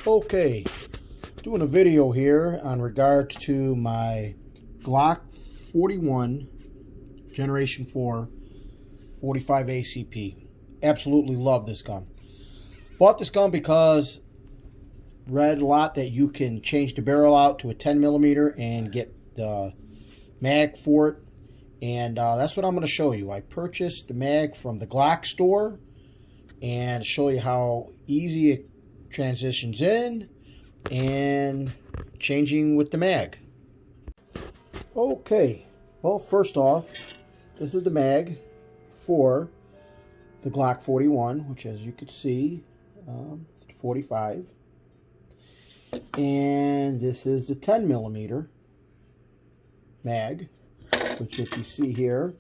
Okay, doing a video here on regards to my Glock 41 Generation 4 45 ACP. Absolutely love this gun. Bought this gun because read a lot that you can change the barrel out to a 10mm and get the mag for it. And that's what I'm going to show you. I purchased the mag from the Glock store and show you how easy it transitions in and changing with the mag. Okay, well, first off, this is the mag for the Glock 41, which, as you can see, it's 45, and this is the 10mm mag, which, if you see here,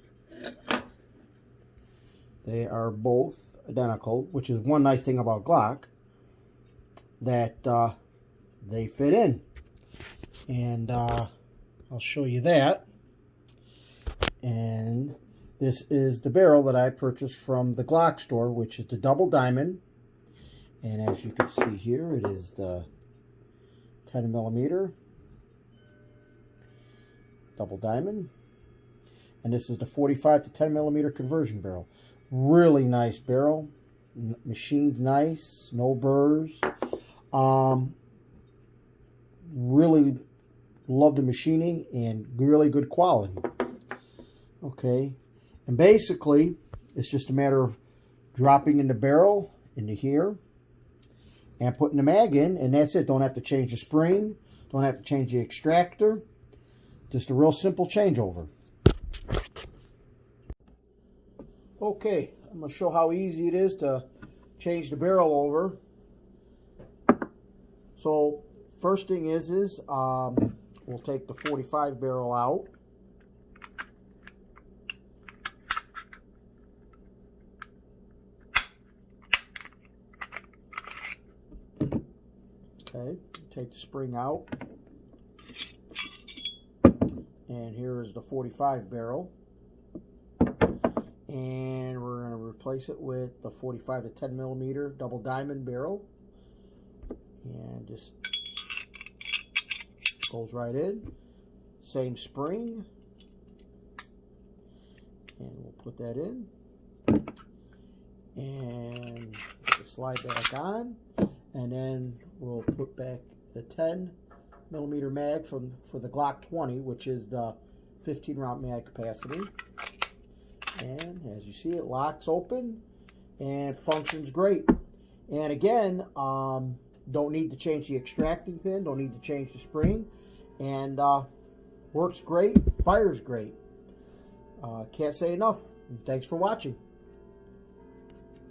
they are both identical, which is one nice thing about Glock, that they fit in. And I'll show you that. And this is the barrel that I purchased from the Glock store, which is the double diamond. And as you can see here, it is the 10mm double diamond. And this is the 45 to 10mm conversion barrel. Really nice barrel. Machined nice. No burrs. Really love the machining and really good quality. Okay. And basically, it's just a matter of dropping in the barrel into here and putting the mag in, and that's it. Don't have to change the spring. Don't have to change the extractor. Just a real simple changeover. Okay, I'm going to show how easy it is to change the barrel over. So, first thing is we'll take the 45 barrel out. Okay, take the spring out. And here is the 45 barrel. And we're going to replace it with the 45 to 10mm double diamond barrel. And just goes right in. Same spring. And we'll put that in. And slide back on. And then we'll put back the 10mm mag for the Glock 20, which is the 15 round mag capacity. And as you see, it locks open and functions great. And again, don't need to change the extracting pin, don't need to change the spring, and works great, fires great. Can't say enough. Thanks for watching.